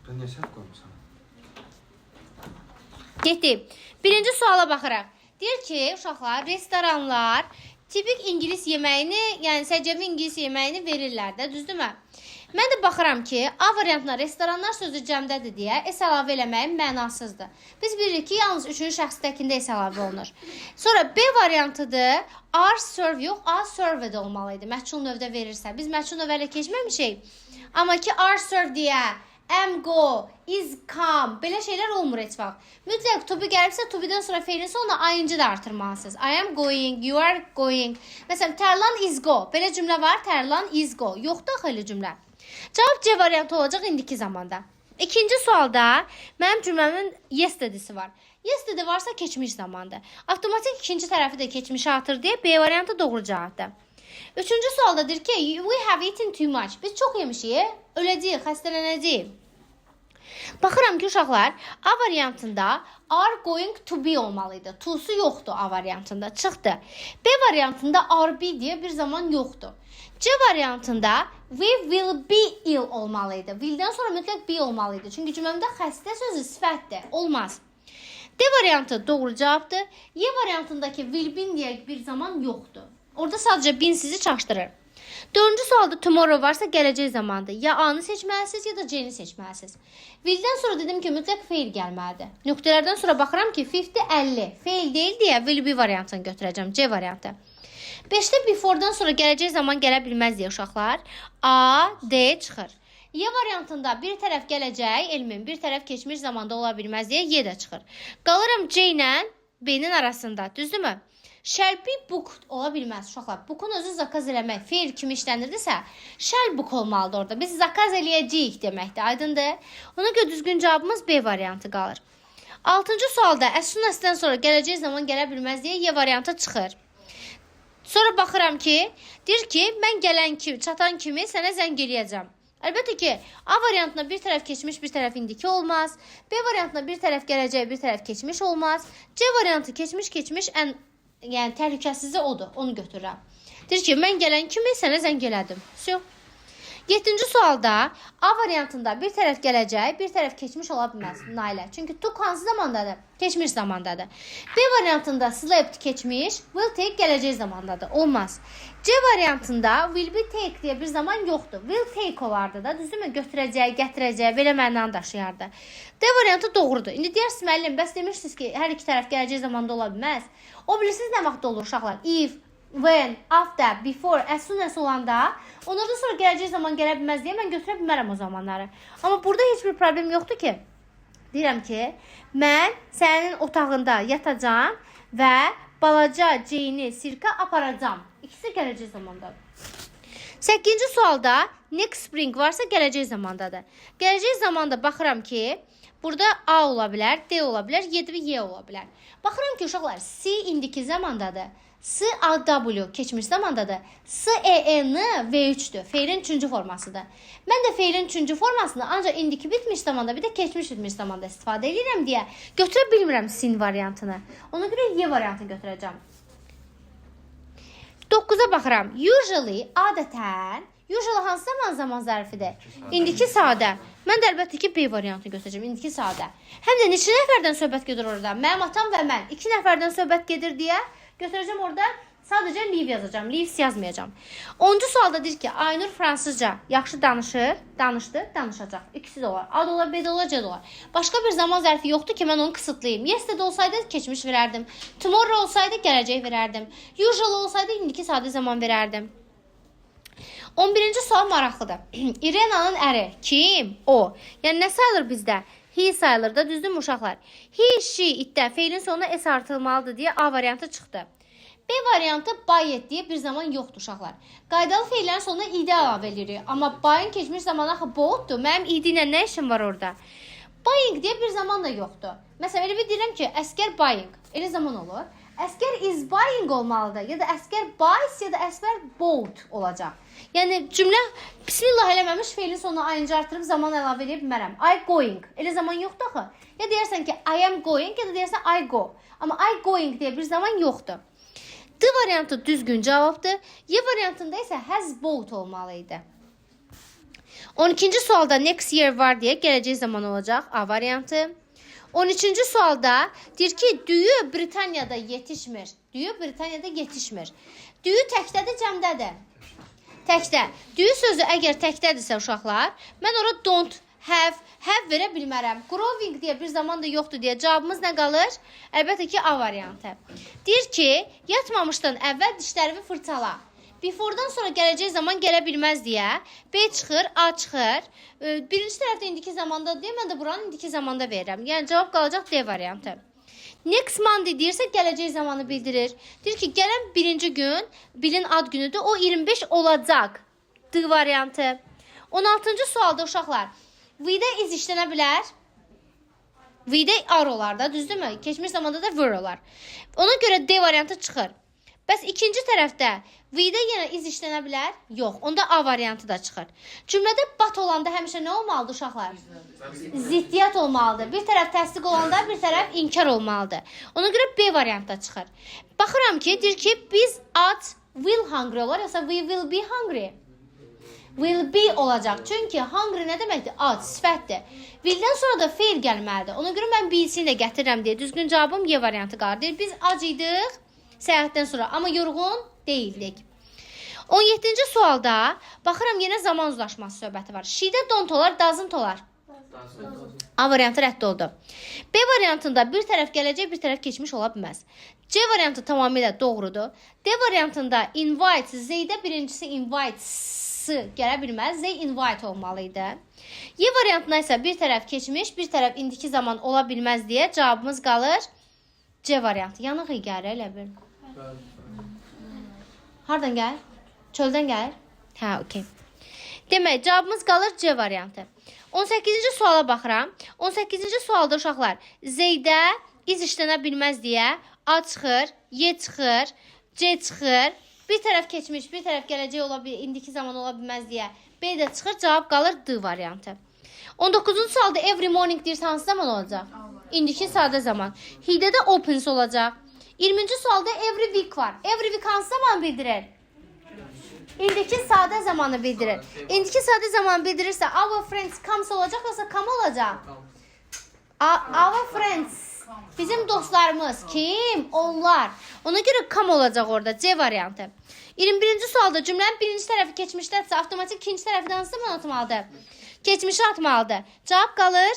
Ben niyə səhv qoymuşam? Getdik. Birinci suala baxırıq. Deyir ki, uşaqlar, restoranlar tipik ingilis yeməyini, yəni səciyyəvi ingilis yeməyini verirlər də, düzdürmü? Mən də baxıram ki, A variantına restoranlar sözü cəmdədir deyə S əlavə eləməyin mənasızdır. Biz bilirik ki, yalnız 3-cü şəxs təkində S əlavə olunur. Sonra B variantıdır. Are serve yox, are served olmalıydı. Məchul növdə verirsə. Biz məchul növə ilə keçməmişik. Amma ki, are served deyə am go, is come. Belə şeylər olmur heç vaxt. Mütləq to be gəlibsə, to be-dən sonra feilin sonuna ing da artırmalısınız. I am going, you are going. Məsələn, Tərlan is go. Belə cümlə var, Tərlan is go. Yoxdur axı elə cümlə. Cavab C variantı olacaq indiki zamanda. İkinci sualda mənim cümləmin yesterday'si var. Yesterday varsa keçmiş zamandır. Avtomatik ikinci tərəfi də keçmişə atır deyə B variantı doğru cavabdır. Üçüncü sualda deyir ki, we have eaten too much. Biz çox yemişik, öləcəyik, xəstələnəcəyik. Baxıram ki, uşaqlar, A variantında are going to be olmalıydı. To'su yoxdur A variantında, çıxdı. B variantında are be deyə bir zaman yoxdur. C variantında we will be ill olmalıydı. Will'dən sonra mütləq be olmalıydı. Çünki cümləmdə xəstə sözü sifətdir. Olmaz. D variantı doğru cavabdır. Y variantındakı will be deyə bir zaman yoxdur. Orada sadəcə bin sizi çaşdırır. Dördüncü sualda tomorrow varsa gələcək zamandır. Ya A-nı seçməlisiniz, ya da C-ni seçməlisiniz. Will-dən sonra dedim ki, mütləq fail gəlməlidir. Nöqtələrdən sonra baxıram ki, 50-50. Fail deyil deyə will be variantını götürəcəm. C variantı. 5-də before-dan sonra gələcək zaman gələ bilməz deyə uşaqlar. A, D çıxır. Y variantında bir tərəf gələcək, elmin bir tərəf keçmiş zamanda ola bilməz deyə Y də çıxır. Qalıram C ilə B-nin arasında. Düzdürmü? Shall be booked ola bilməz uşaqlar. Book'un özü zakaz eləmək, feil kimi işlənirdisə, shall book olmalıdır orada. Biz zakaz eləyəcəyik deməkdir, aydındır. Ona görə düzgün cavabımız B variantı qalır. 6-cı sualda as soon as-dən sonra gələcək zaman gələ bilməz deyə Y variantı çıxır. Sonra baxıram ki, deyir ki, mən gələn kimi, çatan kimi sənə zəng eləyəcəm. Əlbəttə ki, A variantına bir tərəf keçmiş, bir tərəf indiki olmaz. B variantına bir tərəf gələcək, bir tərəf keçmiş olmaz. C variantı keçmiş, yəni təhlükəsizi odur, onu götürürəm. Deyir ki, mən gələn kimi sənə zəng elədim. 7-ci sualda A variantında bir tərəf gələcək, bir tərəf keçmiş ola bilməz. Nailə. Çünki took hansı zamandadır? Keçmiş zamandadır. B variantında slept keçmiş, will take gələcək zamandadır. Olmaz. C variantında will be take deyə bir zaman yoxdur. Will take olardı da, düzdürmü? Götürəcək, gətirəcək, belə mənanı daşıyardı. D variantı doğrudur. İndi deyirsiniz, müəllim, bəs demişsiniz ki, hər iki tərəf gələcək zamanda ola bilməz. O bilirsiniz nə vaxt olur uşaqlar? If, when, after, before, as soon as olanda, onlardan sonra gələcək zaman gələ bilməz deyə mən götürə bilmərəm o zamanları. Amma burada heç bir problem yoxdur ki. Deyirəm ki, mən sənin otağında yatacağım və balaca Jane-i sirka aparacağım. İkisi gələcək zamandadır. 8-ci sualda next spring varsa gələcək zamandadır. Gələcək zamanda baxıram ki, burada A ola bilər, D ola bilər, Y ola bilər. Baxıram ki, uşaqlar, C indiki zamandadır. S, A, W keçmiş zamandadır. S, E, N, V3'dür. Feilin 3-cü formasıdır. Mən də feilin 3-cü formasını ancaq indiki bitmiş zamanda, bir də keçmiş bitmiş zamanda istifadə edirəm deyə götürə bilmirəm sin variantını. Ona görə Y variantını götürəcəm. 9-a baxıram. Usually, adətən, usually hansı zaman zərfidir? İndiki sadə. Mən də əlbəttə ki, B variantını götürəcəm. İndiki sadə. Həm də neçə nəfərdən söhbət gedir orada? Mənim atam və mən. 2 nəfərdən söhbət gedir deyə götürəcəm orada. Sadəcə live yazacağım. Lives yazmayacağım. 10-cu sualda deyir ki, Aynur fransızca yaxşı danışdı, danışacaq. İkisi də olar. A da olar, B də olar, C də olar. Başqa bir zaman zərfi yoxdur ki, mən onu kısıtlayayım. Yesterday olsaydı keçmiş verərdim. Tomorrow olsaydı gələcək verərdim. Usual olsaydı indiki sadə zaman verərdim. 11-ci sual maraqlıdır. İrenanın əri kim? O. Yəni nə sayılır bizdə? He sayılır da, düzdürmü uşaqlar? He, she, itdə feilin sonuna S artırılmalıdır deyə A variantı çıxdı. B variantı buy it deyə bir zaman yoxdur uşaqlar. Qaydalı feillərin sonuna id əlavə edirik. Amma buy'ın keçmiş zamanı axı bought-dur. Mənim id ilə nə işim var orada? Buying deyə bir zaman da yoxdur. Məsələn, elə bir deyirəm ki, əskər buying. Elə zaman olur. Əskər is buying olmalıdır. Ya da əskər buys ya da əskər bought olacaq. Yəni cümlə bismillah eləməmiş feilin sonuna ing artırıb zaman əlavə edə bilmərəm. I going. Elə zaman yoxdur axı. Ya deyərsən ki, I am going ya da deyərsən I go. Amma I going deyə bir zaman yoxdur. D variantı düzgün cavabdır. Y variantında isə has bought olmalıydı. 12-ci sualda next year var deyə gələcək zaman olacaq. A variantı. 13-cü sualda deyir ki, düyü Britaniyada yetişmir. Düyü Britaniyada yetişmir. Düyü təkdədir, cəmdədir. Təkdə. Düyü sözü əgər təkdədirsə uşaqlar, mən ora don't have verə bilmərəm. Growing deyə bir zaman da yoxdur deyə cavabımız nə qalır? Əlbəttə ki, A variantı. Deyir ki, yatmamışdan əvvəl dişlərini fırçala. Before'dan sonra gələcək zaman gələ bilməz deyə B çıxır, A çıxır. Birinci tərəfdə indiki zamanda deyə mən də buranı indiki zamanda verirəm. Yəni cavab qalacaq D variantı. Next Monday deyirsə gələcək zamanı bildirir. Deyir ki, gələn birinci gün bilin ad günüdür. O 25 olacaq. D variantı. 16-cı sualda uşaqlar. V-də iz işlənə bilər. V-də are olar da, düzdürmü? Keçmiş zamanda da were olar. Ona görə D variantı çıxır. Bəs ikinci tərəfdə V-də yenə iz işlənə bilər? Yox. Onda A variantı da çıxır. Cümlədə but olanda həmişə nə olmalıdır uşaqlar? Ziddiyyət olmalıdır. Bir tərəf təsdiq olanda bir tərəf inkar olmalıdır. Ona görə B variantı da çıxır. Baxıram ki, deyir ki, biz at will hungry olar, yoxsa we will be hungry? Will be olacaq. Çünki hungry nə deməkdir? Ac, sifətdir. Willdən sonra da fail gəlməlidir. Ona görə mən B-sini də gətirirəm deyə düzgün cavabım Y variantı qalır. Deyir, biz ac idik səyahətdən sonra, amma yorğun deyildik. 17-ci sualda baxıram yenə zaman uzlaşması söhbəti var. She-də don't olar, doesn't olar. A variantı rədd oldu. B variantında bir tərəf gələcək, bir tərəf keçmiş ola bilməz. C variantı tamamilə doğrudur. D variantında invite, Z-də birincisi invite gələ bilməz. Z invite olmalıydı. Y variantına isə bir tərəf keçmiş, bir tərəf indiki zaman ola bilməz deyə cavabımız qalır C variantı. Yanıq iyi gəlir elə bil. Hardan gəlir? Çöldən gəlir? Hə, okey. Demək, cavabımız qalır C variantı. 18-ci suala baxıram. 18-ci sualda uşaqlar Z-də iz işlənə bilməz deyə A çıxır, Y çıxır, C çıxır. Bir tərəf keçmiş, bir tərəf gələcək ola bilər, indiki zaman ola bilməz deyə B də çıxır. Cavab qalır D variantı. 19-cu sualda every morning deyirsə hansı zaman olacaq? İndiki sadə zaman. He-də də opens olacaq. 20-ci sualda every week var. Every week hansı zaman bildirir? İndiki sadə zamanı bildirir. İndiki sadə zamanı bildirirsə our friends comes olacaq, yoxsa come olacaq? Our friends. Bizim dostlarımız. Kim? Onlar. Ona görə come olacaq orada. C variantı. 21-ci sualda cümlənin birinci tərəfi keçmişdədirsə, avtomatik ikinci tərəfi hansı zaman atmalıdır? Keçmişi atmalıdır. Cavab qalır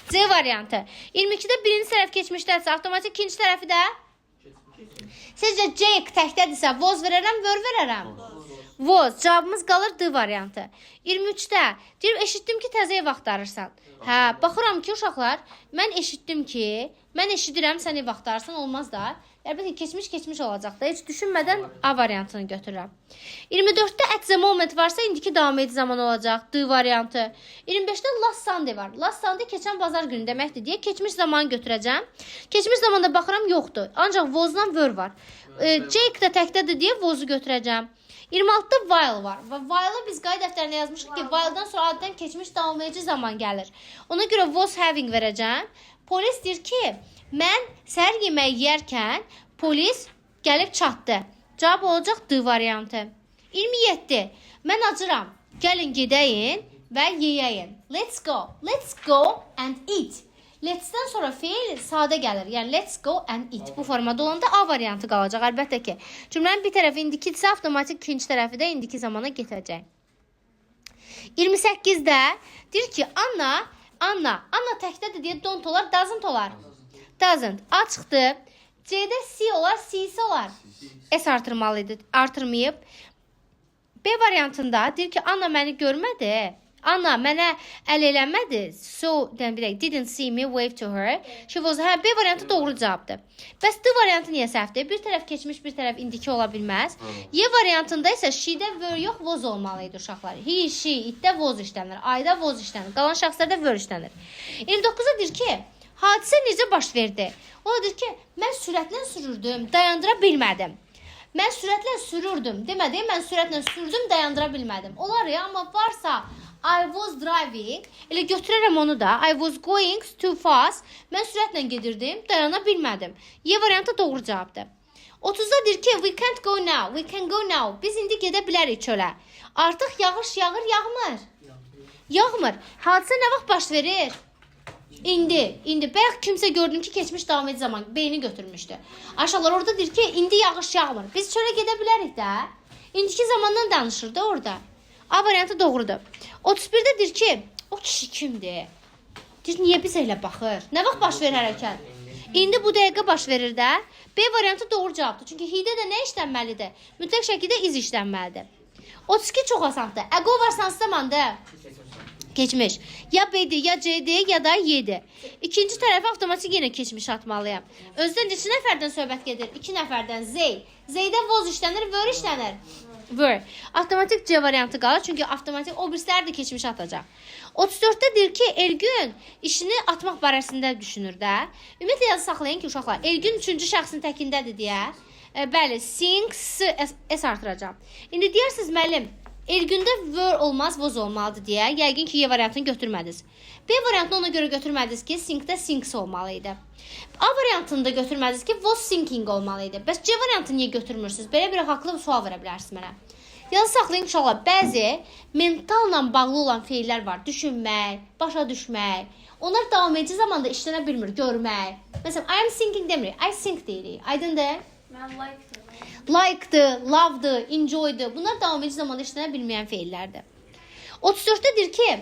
C variantı. 22-də birinci tərəf keçmişdədirsə, avtomatik ikinci tərəfi də sizcə Jake təkdədirsə, was verərəm, were verərəm? Was. Cavabımız qalır D variantı. 23-də deyir, eşitdim ki, təzə ev axtarırsan. Hə, baxıram ki, uşaqlar, mən eşidirəm, sən ev axtarırsan, olmaz da. Əlbəttə, keçmiş olacaq da. Heç düşünmədən A variantını götürürəm. 24-də at the moment varsa, indiki davam edici zaman olacaq. D variantı. 25-də last Sunday var. Last Sunday keçən bazar günü deməkdir deyə keçmiş zamanı götürəcəm. Keçmiş zamanda baxıram, yoxdur. Ancaq was-dan were var. Jake də təkdədir deyə was-u götürəcəm. 26-da while var. Və while-ı biz qeyd dəftərinə yazmışıq ki, while-dan sonra addən keçmiş davam edici zaman gəlir. Ona görə was having verəcəm. Polis deyir ki, mən səhər yeməyi yeyərkən polis gəlib çatdı. Cavab olacaq D variantı. 27. Mən acıram. Gəlin gedəyin və yeyəyin. Let's go. Let's go and eat. Let's-dən sonra feil sadə gəlir. Yəni let's go and eat. Bu formada olanda A variantı qalacaq. Əlbəttə ki, cümlənin bir tərəfi indikidirsə, avtomatik ikinci tərəfi də indiki zamana getəcək. 28-də deyir ki, Anna təkdədir deyə don't olar, doesn't olar. Doesn't. A çıxdı. C-də C olar, C-si olar. S artırmalıydı, artırmayıb. B variantında deyir ki, Anna məni görmədi. Anna mənə əl eləmədi. So, didn't see me, wave to her. She was, B variantı doğru cavabdır. Bəs D variantı niyə səhvdir? Bir tərəf keçmiş, bir tərəf indiki ola bilməz. Y variantında isə she-də were yox, was olmalıydı uşaqlar. He, she, it-də was işlənir. I-da was işlənir. Qalan şəxslərdə were işlənir. 29-da deyir ki, hadisə necə baş verdi? O deyir ki, mən sürətlə sürürdüm, dayandıra bilmədim. Mən sürətlə sürürdüm. Demədi, mən sürətlə sürdüm, dayandıra bilmədim. Olar ya, amma varsa I was driving. Elə götürərəm onu da. I was going too fast. Mən sürətlə gedirdim, dayana bilmədim. Y variantı doğru cavabdır. 30-da deyir ki, we can't go now. We can go now. Biz indi gedə bilərik çölə. Artıq yağış yağır, yağmır. Yağmır. Hadisə nə vaxt baş verir? İndi. Bəyək kimsə gördüm ki, keçmiş davam edici zaman beyni götürmüşdü. Aşağılar orada deyir ki, indi yağış yağmır. Biz çölə gedə bilərik də. İndiki zamandan danışır da orada. A variantı doğrudur. 31-də deyir ki, o kişi kimdir? Deyir, niyə bizə elə baxır? Nə vaxt baş verir hərəkət? İndi bu dəqiqə baş verir də. B variantı doğru cavabdır. Çünki hidə də nə işlənməlidir? Mütləq şəkildə iz işlənməlidir. 32 çox asandır. Əqo varsanız zamandır. Keçmiş. Ya B'dir, ya C'dir, ya da Y'dir. İkinci tərəfə avtomatik yenə keçmiş atmalıyam. Özdən neçə nəfərdən söhbət gedir? 2 nəfərdən. Z'də voz işlənir, were işlənir. Were. Avtomatik C variantı qalır. Çünki avtomatik o birisləri də keçmiş atacaq. 34-də deyir ki, Elgün işini atmaq barəsində düşünür də. Ümumiyyətlə yazı saxlayın ki, uşaqlar. Elgün 3-cü şəxsin təkindədir deyə. Bəli, sing, s artıracaq. İndi deyirsiniz, müəllim, Elgündə were olmaz, was olmalıdır deyə. Yəqin ki, Y variantını götürmədiniz. B variantını ona görə götürmədiniz ki, singdə sings olmalıydı. A variantını da götürmədiniz ki, was singing olmalıydı. Bəs C variantını niyə götürmürsünüz? Belə bir haqlı sual verə bilərsiniz mənə. Yazı saxlayın uşaqlar. Bəzi mentalla bağlı olan feillər var. Düşünmək, başa düşmək. Onlar davam edici zamanda işlənə bilmir, görmək. Məsələn, I am thinking demirik, I think deyirik. Aydındır? Mən like'dır. Like'dı, love'dı, enjoy'dı. Bunlar davam edici zamanda işlənə bilməyən feillərdir. 34-də deyir ki,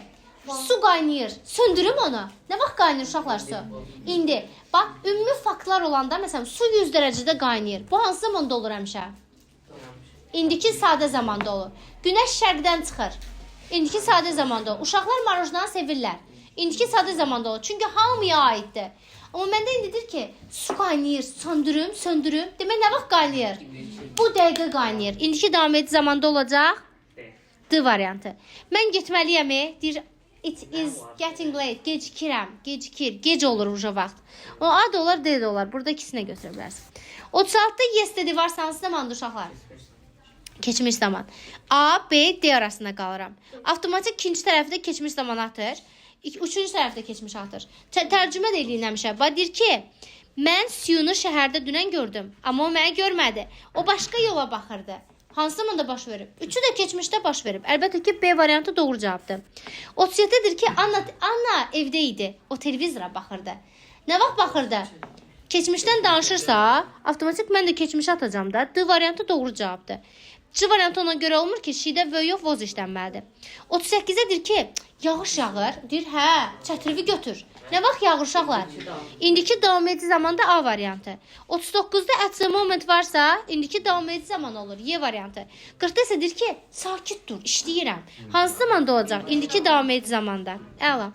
su qaynayır. Söndürüm onu. Nə vaxt qaynayır uşaqlar su? İndi. Bax, ümumi faktlar olanda, məsələn, su 100 dərəcədə qaynayır. Bu hansı zamanda olur həmişə? İndiki sadə zamanda olur. Günəş şərqdən çıxır. İndiki sadə zamanda olur. Uşaqlar marojnanı sevirlər. İndiki sadə zamanda olur. Çünki hamıya aiddir. Amma məndə indi deyir ki, su qaynayır, söndürüm. Demək, nə vaxt qaynayır? Bu dəqiqə qaynayır. İndiki davam edici zamanda olacaq? D variantı. Mən getməliyəm, deyir, it is getting late, gecikir, gec olur uca vaxt. O A da olar, D də olar. Burada ikisinə götürə bilərsin. 36-da yes dedi varsa hansı zamandır uşaqlar? Keçmiş zaman. A, B, D arasında qalıram. Avtomatik ikinci tərəfdə keçmiş zaman atır. Üçüncü tərəfdə keçmiş atır. Tərcümə də eləyin həmişə. Deyir ki, mən Siyunu şəhərdə dünən gördüm. Amma o məni görmədi. O başqa yola baxırdı. Hansı zamanda baş verib? Üçü də keçmişdə baş verib. Əlbəttə ki, B variantı doğru cavabdır. 37-dir ki, Anna evdə idi. O televizora baxırdı. Nə vaxt baxırdı? Keçmişdən danışırsa, avtomatik mən də keçmişə atacağım da. D variantı doğru cavabdır. C variantı ona görə olmur ki, şidə və yox voz işlənməlidir. 38-də deyir ki, yağış yağır. Deyir, hə, çətirivi götür. Nə vaxt yağır uşaqlar? İndiki davam edici zamanda A variantı. 39-da at the moment varsa, indiki davam edici zaman olur. Y variantı. 40-da isə deyir ki, sakit dur, işləyirəm. Hansı zamanda olacaq? İndiki davam edici zamanda. Əla.